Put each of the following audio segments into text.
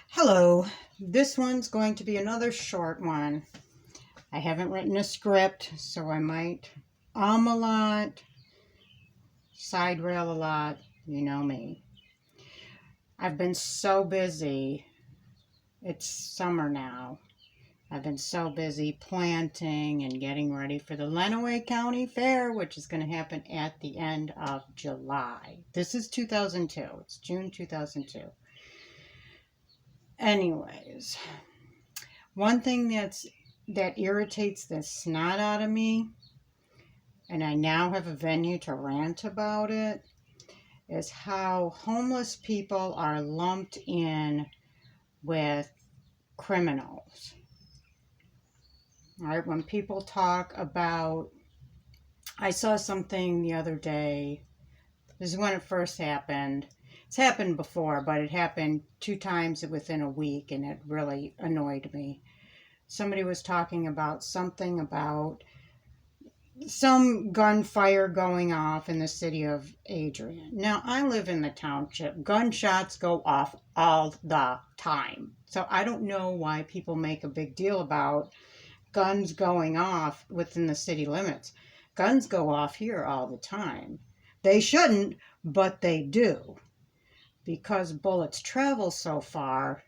Hello, this one's going to be another short one. I haven't written a script, so I might a lot, side rail a lot, you know me. I've been so busy. It's summer now. I've been so busy planting and getting ready for the Lenawee County Fair, which is going to happen at the end of July. This is 2002. It's June 2002. Anyways, one thing that irritates the snot out of me, and I now have a venue to rant about it, is how homeless people are lumped in with criminals. All right, when people talk about, I saw something the other day. This is when it first happened. It's happened before, but it happened 2 times within a week, and it really annoyed me. Somebody was talking about something about some gunfire going off in the city of Adrian. Now, I live in the township. Gunshots go off all the time. So I don't know why people make a big deal about guns going off within the city limits. Guns go off here all the time. They shouldn't, but they do. Because bullets travel so far,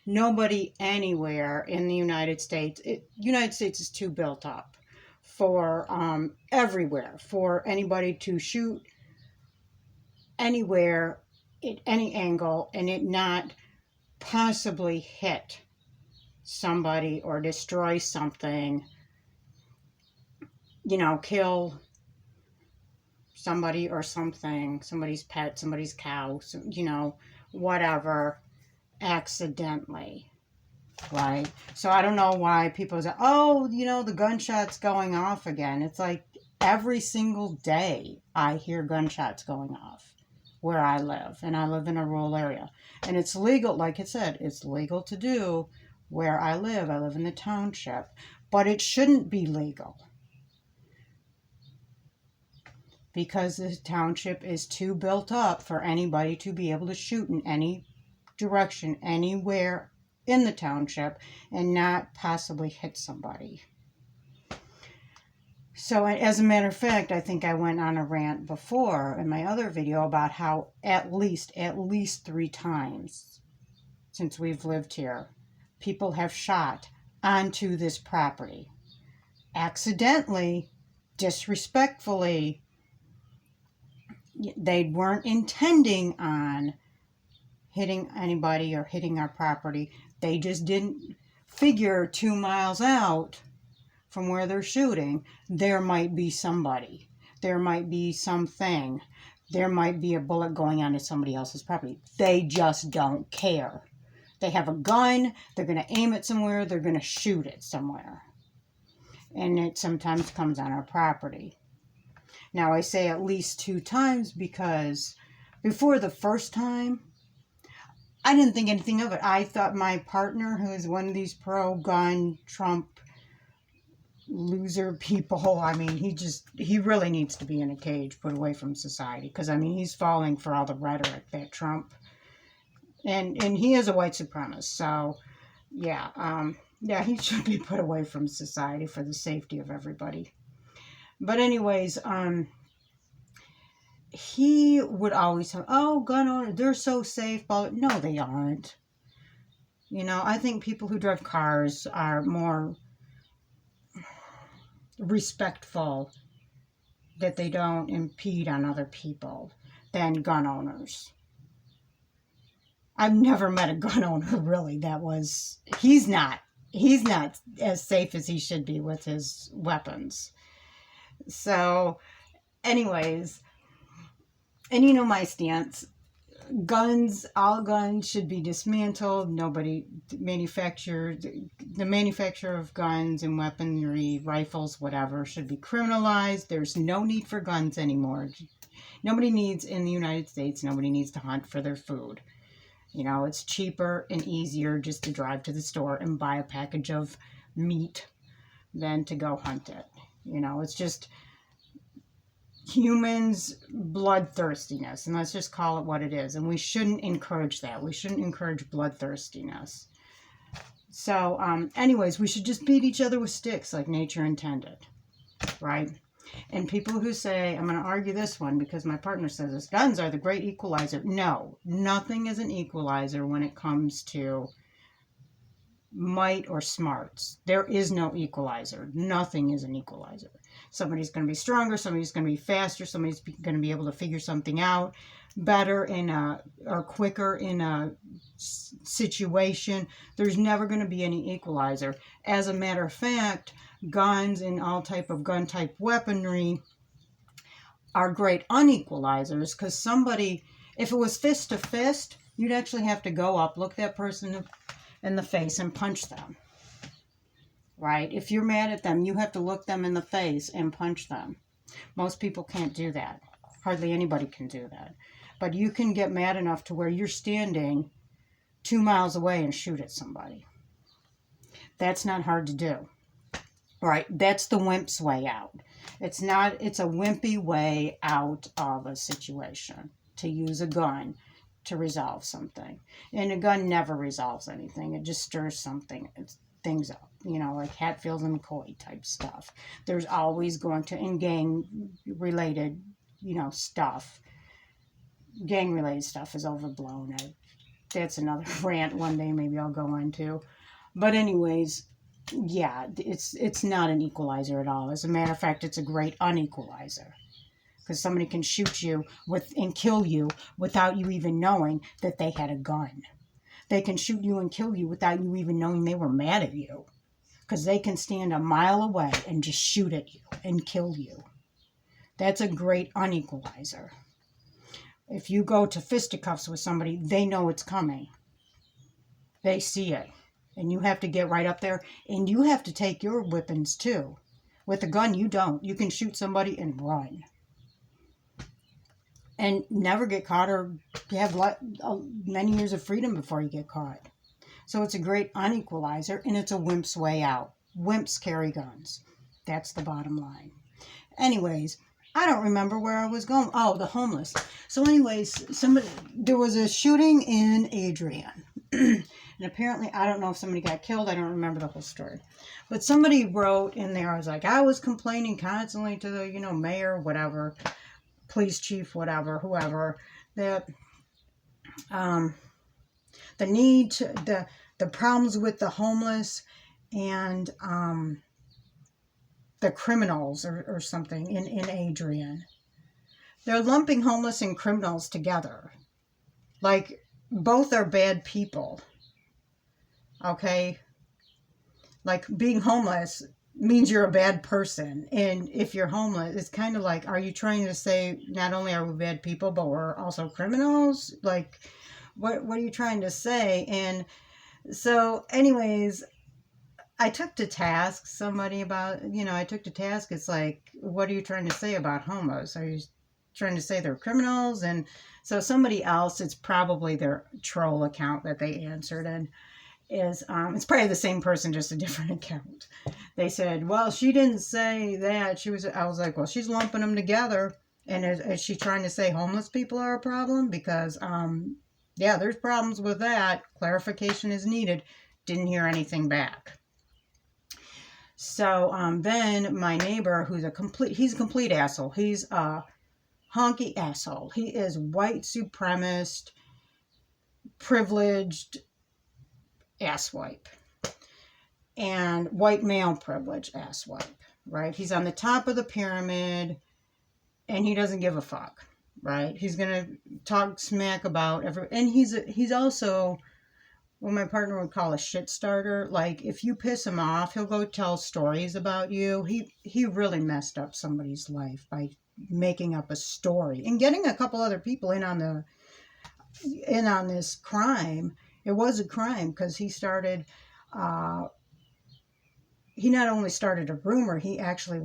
nobody anywhere in the United States, United States is too built up for everywhere, for anybody to shoot anywhere at any angle and it not possibly hit somebody or destroy something, kill somebody or something, somebody's pet, somebody's cow, whatever, accidentally. Right. So I don't know why people say, oh, the gunshot's going off again. It's like every single day I hear gunshots going off where I live. And I live in a rural area. And it's legal, like I said, it's legal to do where I live. I live in the township. But it shouldn't be legal. Because the township is too built up for anybody to be able to shoot in any direction, anywhere in the township and not possibly hit somebody. So as a matter of fact, I think I went on a rant before in my other video about how at least 3 times since we've lived here, people have shot onto this property. Accidentally, disrespectfully, they weren't intending on hitting anybody or hitting our property. They just didn't figure 2 miles out from where they're shooting, there might be somebody. There might be something. There might be a bullet going onto somebody else's property. They just don't care. They have a gun. They're going to aim it somewhere. They're going to shoot it somewhere. And it sometimes comes on our property. Now, I say at least 2 times because before the first time, I didn't think anything of it. I thought my partner, who is one of these pro-gun Trump loser people, he really needs to be in a cage, put away from society. Because, he's falling for all the rhetoric that Trump, and he is a white supremacist. So, yeah, he should be put away from society for the safety of everybody. But anyways, he would always say, oh, gun owners, they're so safe. But no, they aren't. I think people who drive cars are more respectful, that they don't impede on other people, than gun owners. I've never met a gun owner, really, he's not as safe as he should be with his weapons. So, anyways, and my stance. All guns should be dismantled. The manufacturer of guns and weaponry, rifles, whatever, should be criminalized. There's no need for guns anymore. In the United States, nobody needs to hunt for their food. It's cheaper and easier just to drive to the store and buy a package of meat than to go hunt it. It's just, humans' bloodthirstiness, and let's just call it what it is. And we shouldn't encourage that. We shouldn't encourage bloodthirstiness. So, anyways, we should just beat each other with sticks like nature intended, right? And people who say, I'm going to argue this one because my partner says this, guns are the great equalizer. No, nothing is an equalizer when it comes to might or smarts. There is no equalizer. Nothing is an equalizer. Somebody's going to be stronger, somebody's going to be faster, somebody's going to be able to figure something out better or quicker in a situation. There's never going to be any equalizer. As a matter of fact, guns and all type of gun type weaponry are great unequalizers, because somebody, if it was fist to fist, you'd actually have to go up, look that person in the face and punch them, right? If you're mad at them, you have to look them in the face and punch them. Most people can't do that. Hardly anybody can do that. But you can get mad enough to where you're standing 2 miles away and shoot at somebody. That's not hard to do, right? That's the wimp's way out. It's a wimpy way out of a situation to use a gun to resolve something. And a gun never resolves anything. It just stirs things up, like Hatfield and McCoy type stuff. There's always going to, in gang-related, stuff. Gang-related stuff is overblown. That's another rant one day maybe I'll go into. But anyways, yeah, it's not an equalizer at all. As a matter of fact, it's a great unequalizer. Because somebody can shoot you and kill you without you even knowing that they had a gun. They can shoot you and kill you without you even knowing they were mad at you. Because they can stand a mile away and just shoot at you and kill you. That's a great unequalizer. If you go to fisticuffs with somebody, they know it's coming. They see it. And you have to get right up there. And you have to take your weapons too. With a gun, you don't. You can shoot somebody and run. And never get caught, or you have many years of freedom before you get caught. So it's a great unequalizer, and it's a wimp's way out. Wimps carry guns. That's the bottom line. Anyways, I don't remember where I was going. Oh, the homeless. So anyways, there was a shooting in Adrian. And apparently, I don't know if somebody got killed. I don't remember the whole story. But somebody wrote in there, I was complaining constantly to the, mayor, whatever, police chief, whatever, whoever, that the problems with the homeless and the criminals or something in Adrian. They're lumping homeless and criminals together. Like, both are bad people. Okay? Like, being homeless means you're a bad person. And if you're homeless, it's kind of like, are you trying to say not only are we bad people, but we're also criminals? Like, what are you trying to say? And so anyways, I took to task somebody about, it's like, what are you trying to say about homos? Are you trying to say they're criminals? And so somebody else, it's probably their troll account that they answered, and it's probably the same person, just a different account. They said, well, she didn't say that. I was like, well, she's lumping them together. And is she trying to say homeless people are a problem? Because, yeah, there's problems with that. Clarification is needed. Didn't hear anything back. So, then my neighbor, he's a complete asshole. He's a honky asshole. He is white supremacist, privileged, asswipe, and white male privilege asswipe, right? He's on the top of the pyramid, and he doesn't give a fuck, right? He's gonna talk smack about and he's also what my partner would call a shit starter. Like, if you piss him off, he'll go tell stories about you. He really messed up somebody's life by making up a story and getting a couple other people in on this crime. It was a crime because he started, he not only started a rumor, he actually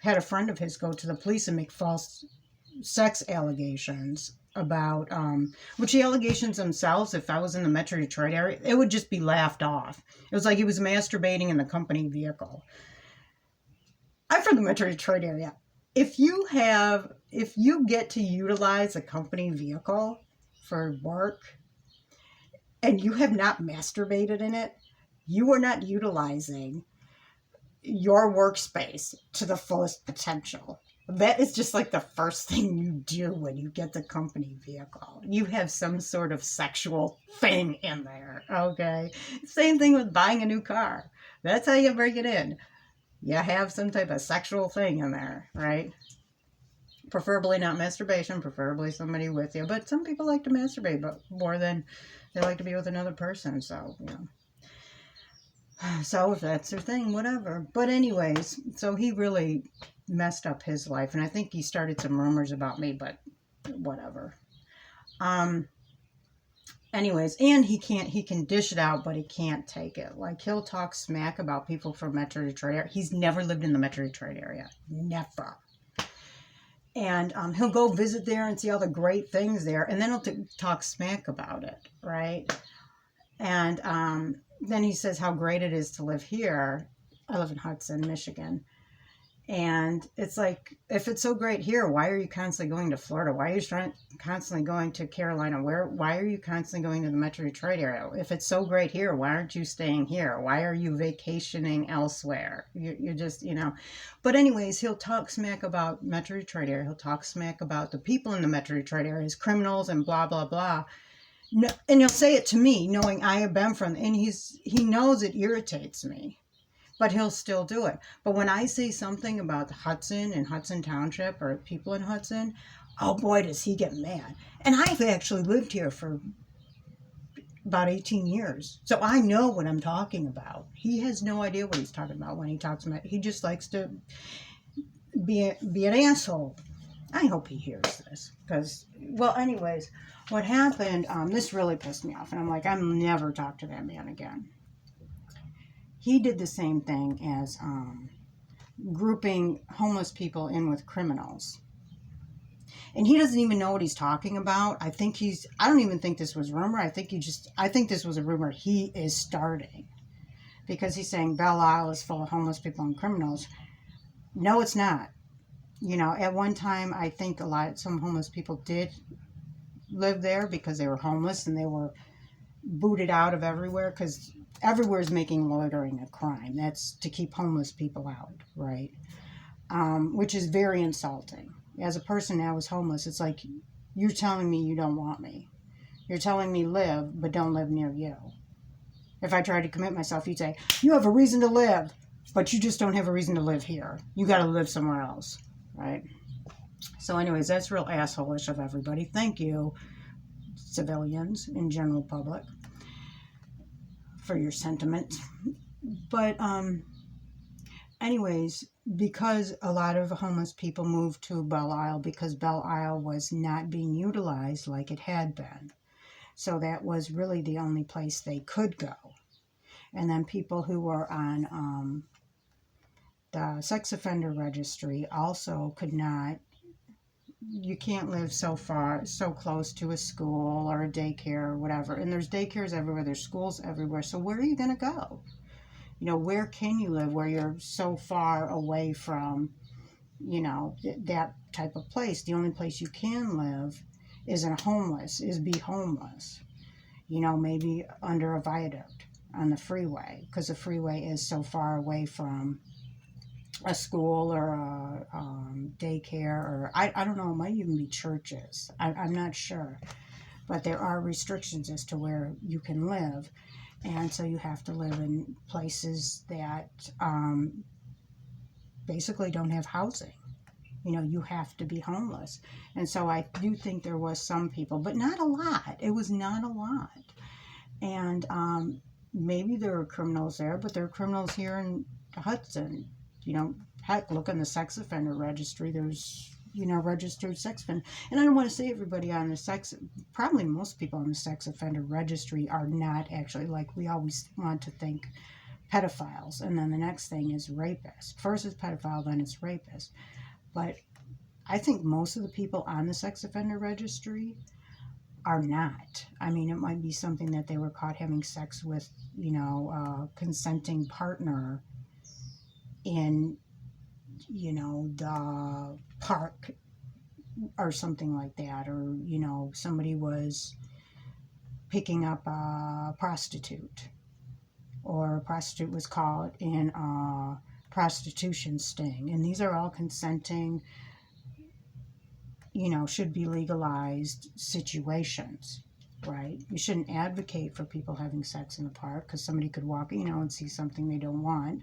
had a friend of his go to the police and make false sex allegations about, which the allegations themselves, if I was in the Metro Detroit area, it would just be laughed off. It was like he was masturbating in the company vehicle. I'm from the Metro Detroit area. if you get to utilize a company vehicle for work and you have not masturbated in it, you are not utilizing your workspace to the fullest potential. That is just like the first thing you do when you get the company vehicle. You have some sort of sexual thing in there, okay? Same thing with buying a new car. That's how you bring it in. You have some type of sexual thing in there, right? Preferably not masturbation, preferably somebody with you. But some people like to masturbate, but more than they like to be with another person. So, you know. So if that's their thing, whatever. But anyways, so he really messed up his life, and I think he started some rumors about me, but whatever. Um. Anyways, and he can dish it out, but he can't take it. Like he'll talk smack about people from Metro Detroit area. He's never lived in the Metro Detroit area, never. And he'll go visit there and see all the great things there, and then he'll talk smack about it, right? And then he says how great it is to live here. I live in Hudson, Michigan. And it's like, if it's so great here, why are you constantly going to Florida? Why are you constantly going to Carolina? Why are you constantly going to the Metro Detroit area? If it's so great here, why aren't you staying here? Why are you vacationing elsewhere? You're just, you know. But anyways, he'll talk smack about Metro Detroit area. He'll talk smack about the people in the Metro Detroit area as criminals and blah, blah, blah. No, and he'll say it to me, knowing I have been from, and he knows it irritates me. But he'll still do it. But when I say something about Hudson and Hudson Township or people in Hudson, oh boy, does he get mad. And I've actually lived here for about 18 years. So I know what I'm talking about. He has no idea what he's talking about when he talks about it. He just likes to be an asshole. I hope he hears this. Because, well, anyways, what happened, this really pissed me off. And I'm like, I'm never talk to that man again. He did the same thing as grouping homeless people in with criminals. And he doesn't even know what he's talking about. I don't even think this was rumor. I think this was a rumor he is starting. Because he's saying Belle Isle is full of homeless people and criminals. No, it's not. You know, at one time, I think some homeless people did live there because they were homeless and they were booted out of everywhere because everywhere is making loitering a crime. That's to keep homeless people out, right? Which is very insulting. As a person that was homeless, it's like, you're telling me you don't want me. You're telling me live, but don't live near you. If I tried to commit myself, you'd say, you have a reason to live, but you just don't have a reason to live here. You got to live somewhere else, right? So anyways, that's real asshole-ish of everybody. Thank you, civilians and general public, for your sentiment. But anyways, because a lot of homeless people moved to Belle Isle because Belle Isle was not being utilized like it had been. So that was really the only place they could go. And then people who were on the sex offender registry also could not. You can't live so close to a school or a daycare or whatever. And there's daycares everywhere, there's schools everywhere. So where are you going to go? You know, where can you live where you're so far away from, you know, that type of place? The only place you can live is be homeless. You know, maybe under a viaduct on the freeway, because the freeway is so far away from a school or a daycare, or I don't know, it might even be churches. I'm not sure. But there are restrictions as to where you can live. And so you have to live in places that basically don't have housing. You know, you have to be homeless. And so I do think there was some people, but not a lot. It was not a lot. And maybe there were criminals there, but there are criminals here in Hudson. You know, heck, look in the sex offender registry. There's, you know, registered sex offender. And I don't want to say everybody on the probably most people on the sex offender registry are not actually, like we always want to think, pedophiles. And then the next thing is rapist. First is pedophile, then it's rapist. But I think most of the people on the sex offender registry are not. I mean, it might be something that they were caught having sex with, you know, a consenting partner in the park or something like that, or, somebody was picking up a prostitute, or a prostitute was caught in a prostitution sting. And these are all consenting, should be legalized situations, right? You shouldn't advocate for people having sex in the park because somebody could walk, and see something they don't want.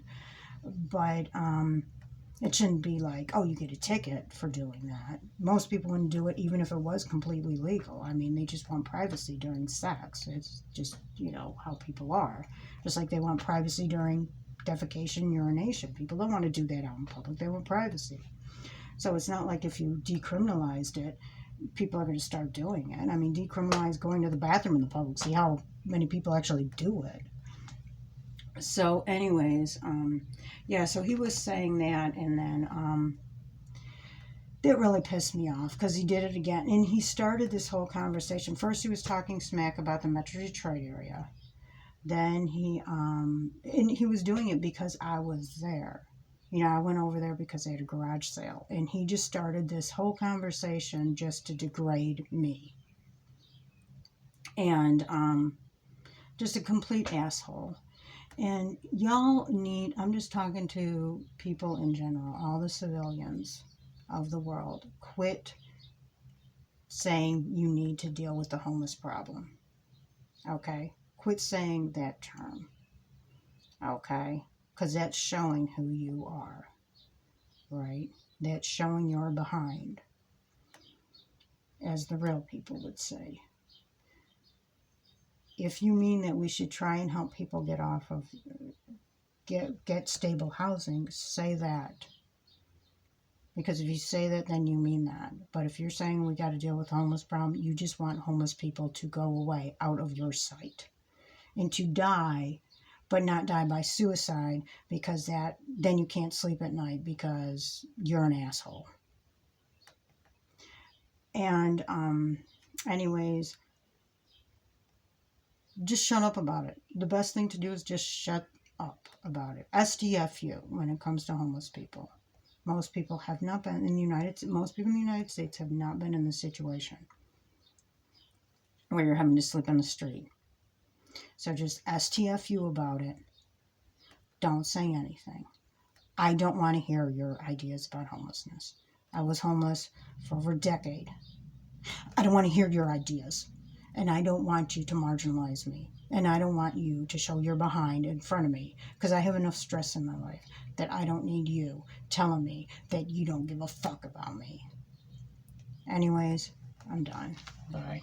But it shouldn't be like, oh, you get a ticket for doing that. Most people wouldn't do it even if it was completely legal. I mean, they just want privacy during sex. It's just, how people are. Just like they want privacy during defecation, urination. People don't want to do that out in public. They want privacy. So it's not like if you decriminalized it, people are going to start doing it. I mean, decriminalize going to the bathroom in the public. See how many people actually do it. So anyways, so he was saying that, and then that really pissed me off because he did it again. And he started this whole conversation. First he was talking smack about the Metro Detroit area. Then and he was doing it because I was there. I went over there because they had a garage sale. And he just started this whole conversation just to degrade me. And just a complete asshole. And y'all I'm just talking to people in general, all the civilians of the world, quit saying you need to deal with the homeless problem. Okay? Quit saying that term. Okay? Because that's showing who you are. Right? That's showing you're behind, as the real people would say. If you mean that we should try and help people get stable housing, say that. Because if you say that, then you mean that. But if you're saying we got to deal with the homeless problem, you just want homeless people to go away out of your sight. And to die, but not die by suicide, because then you can't sleep at night because you're an asshole. And anyways, just shut up about it. The best thing to do is just shut up about it. SDFU when it comes to homeless people. Most people have not been in the most people in the United States have not been in this situation where you're having to sleep on the street. So just STFU about it. Don't say anything. I don't want to hear your ideas about homelessness. I was homeless for over a decade. I don't want to hear your ideas. And I don't want you to marginalize me. And I don't want you to show your behind in front of me. Because I have enough stress in my life that I don't need you telling me that you don't give a fuck about me. Anyways, I'm done. Bye.